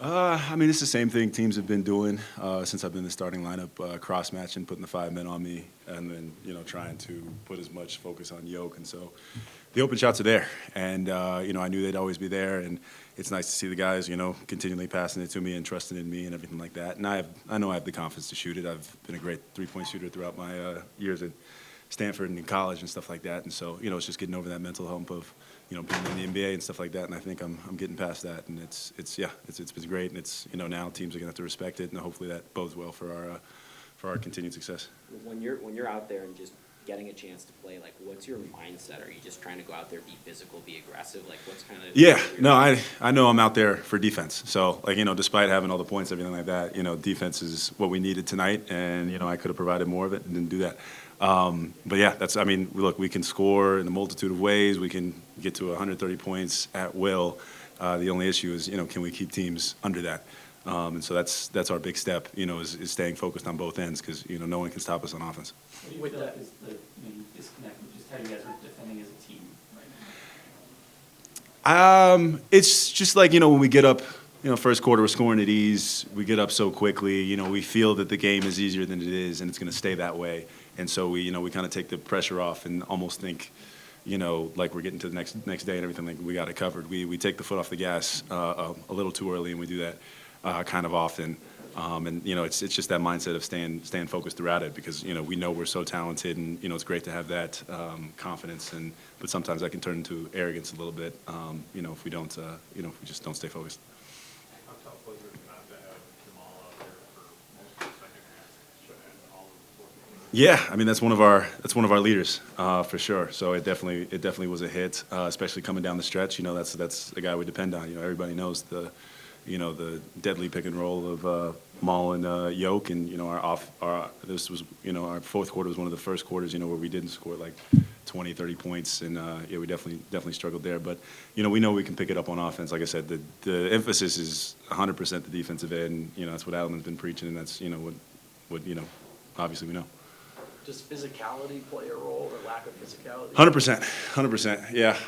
I mean, it's the same thing teams have been doing since I've been in the starting lineup, cross-matching, putting the 5 men on me, and then, trying to put as much focus on Yoke. And so the open shots are there, and, I knew they'd always be there, and it's nice to see the guys, continually passing it to me and trusting in me and everything like that. And I know I have the confidence to shoot it. I've been a great three-point shooter throughout my years at Stanford and in college and stuff like that. And so, it's just getting over that mental hump of, being in the NBA and stuff like that. And I think I'm getting past that. And it's been great. And it's, now teams are gonna have to respect it, and hopefully that bodes well for our continued success. When you're out there and just getting a chance to play, like, what's your mindset? Are you just trying to go out there, be physical, be aggressive? Like, what's kind of I know I'm out there for defense. So, like, despite having all the points, everything like that, defense is what we needed tonight, and I could have provided more of it and didn't do that. But yeah, look, we can score in a multitude of ways. We can get to 130 points at will. The only issue is, can we keep teams under that? And so that's our big step, is staying focused on both ends, because, no one can stop us on offense. What do you feel like is the maybe disconnect with just how you guys are defending as a team right now? It's just like, when we get up, first quarter, we're scoring at ease. We get up so quickly. We feel that the game is easier than it is, and it's going to stay that way. And so we kind of take the pressure off and almost think, like we're getting to the next day and everything, like we got it covered. We take the foot off the gas a little too early, and we do that kind of often. And it's just that mindset of staying focused throughout it, because we know we're so talented, and it's great to have that confidence. But sometimes that can turn into arrogance a little bit. If we don't, if we just don't stay focused. How tough was it not to have Jamal out there for most of the second half and all of the fourth quarter? Yeah, I mean that's one of our leaders for sure. So it definitely was a hit, especially coming down the stretch. That's the guy we depend on. Everybody knows the deadly pick and roll of Maul and Yoke, and our fourth quarter was one of the first quarters where we didn't score like 20, 30 points, and we definitely struggled there. But we know we can pick it up on offense. Like I said, the emphasis is 100% the defensive end. That's what Alan's been preaching, and that's what obviously we know. Does physicality play a role, or lack of physicality? 100%, yeah.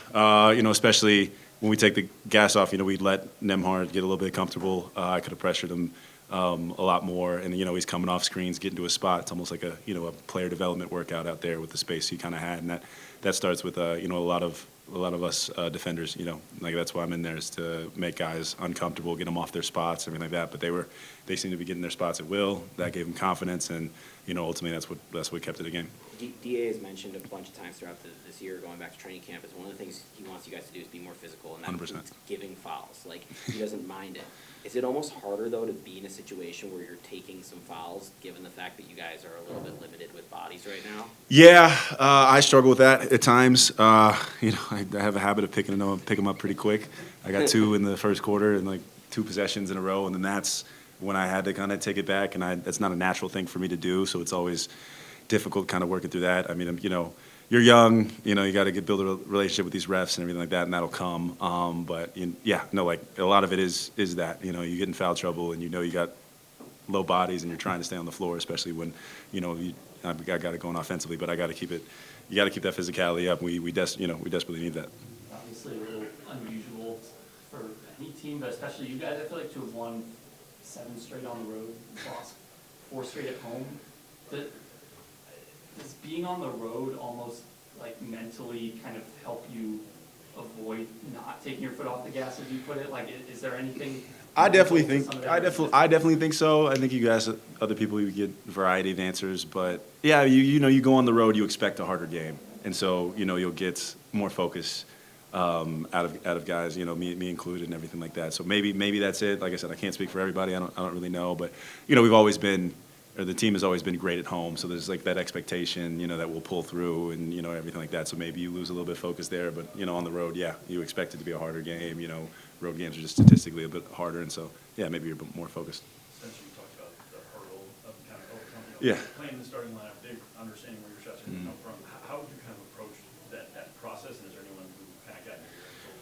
Especially when we take the gas off, we let Nembhard get a little bit comfortable. I could have pressured him a lot more, and he's coming off screens, getting to a spot. It's almost like a player development workout out there with the space he kind of had, and that starts with a lot of us defenders. Like that's why I'm in there, is to make guys uncomfortable, get them off their spots, everything like that. But they seem to be getting their spots at will. That gave them confidence, and ultimately that's what kept it a game. DA has mentioned a bunch of times throughout this year, going back to training camp, is one of the things he wants you guys to do is be more physical, and that 100%. includes giving fouls. Like, he doesn't mind it. Is it almost harder, though, to be in a situation where you're taking some fouls, given the fact that you guys are a little bit limited with bodies right now? Yeah, I struggle with that at times. I have a habit of picking them up pretty quick. I got 2 in the first quarter and like 2 possessions in a row, and then that's when I had to kind of take it back, and that's not a natural thing for me to do, so it's always difficult kind of working through that. I mean, you're young, you got to build a relationship with these refs and everything like that, and that'll come. But like a lot of it is that, you get in foul trouble, and you got low bodies, and you're trying to stay on the floor, especially when, I got it going offensively, but you got to keep that physicality up. We desperately need that. Obviously a little unusual for any team, but especially you guys. I feel like to have won 7 straight on the road, lost 4 straight at home. Does being on the road almost like mentally kind of help you avoid not taking your foot off the gas, as you put it? Like, is there anything? I definitely think so. I think you guys, other people, you get a variety of answers, but yeah, you go on the road, you expect a harder game, and so you'll get more focus out of guys, me included, and everything like that. So maybe that's it. Like I said, I can't speak for everybody. I don't really know, but we've always been. Or the team has always been great at home, so there's like that expectation, that we'll pull through, and everything like that. So maybe you lose a little bit of focus there, but on the road, yeah, you expect it to be a harder game. Road games are just statistically a bit harder, and so yeah, maybe you're a bit more focused. Since you talked about the hurdle of kind of overcoming, yeah, playing the starting lineup, big understanding where your shots are going to come from. How would you kind of approach that process? And is there anyone who kind of got in here?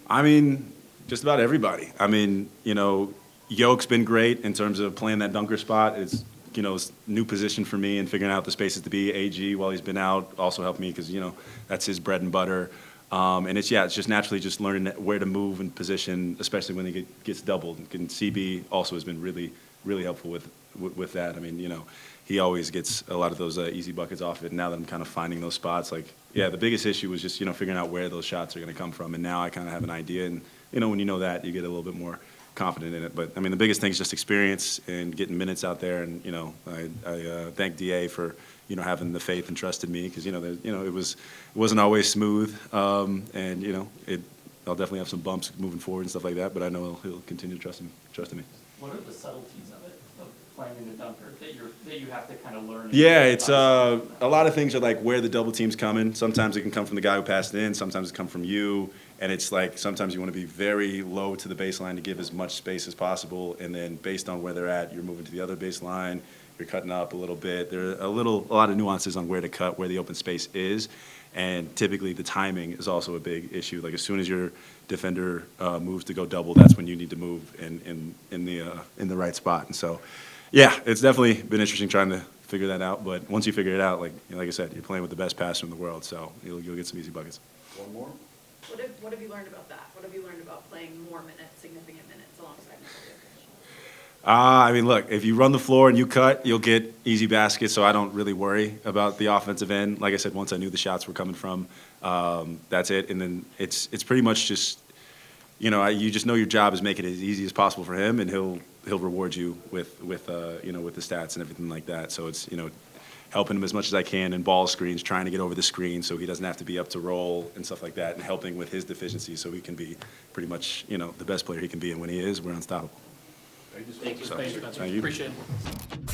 I mean, just about everybody. I mean, Yoke's been great in terms of playing that dunker spot. It's new position for me and figuring out the spaces to be. AG, while he's been out, also helped me because, that's his bread and butter. And it's just naturally just learning where to move and position, especially when he gets doubled. And CB also has been really, really helpful with that. I mean, he always gets a lot of those easy buckets off it. Now that I'm kind of finding those spots, the biggest issue was just, figuring out where those shots are going to come from. And now I kind of have an idea. And, when you know that, you get a little bit more confident in it. But, I mean, the biggest thing is just experience and getting minutes out there. And, I thank DA for, having the faith and trust in me because, it wasn't always smooth. And, I'll definitely have some bumps moving forward and stuff like that. But I know he'll continue to trust in me. What are the subtleties of it, of playing in the dunker, that you have to kind of learn? Yeah, it's a lot of things are like where the double team's coming. Sometimes it can come from the guy who passed it in. Sometimes it come from you. And it's like sometimes you want to be very low to the baseline to give as much space as possible. And then based on where they're at, you're moving to the other baseline. You're cutting up a little bit. There are a lot of nuances on where to cut, where the open space is. And typically the timing is also a big issue. Like as soon as your defender moves to go double, that's when you need to move in the right spot. And so, yeah, it's definitely been interesting trying to figure that out. But once you figure it out, like I said, you're playing with the best passer in the world, so you'll get some easy buckets. One more? What have you learned about that? What have you learned about playing more minutes, significant minutes alongside Michael? I mean, look, if you run the floor and you cut, you'll get easy baskets, so I don't really worry about the offensive end. Like I said, once I knew the shots were coming from, that's it. And then it's pretty much just, you just know your job is make it as easy as possible for him, and he'll reward you with the stats and everything like that. So it's, helping him as much as I can in ball screens, trying to get over the screen so he doesn't have to be up to roll and stuff like that, and helping with his deficiencies so he can be pretty much, the best player he can be. And when he is, we're unstoppable. Thank you. So, Thanks, Spencer. thank you. Appreciate it.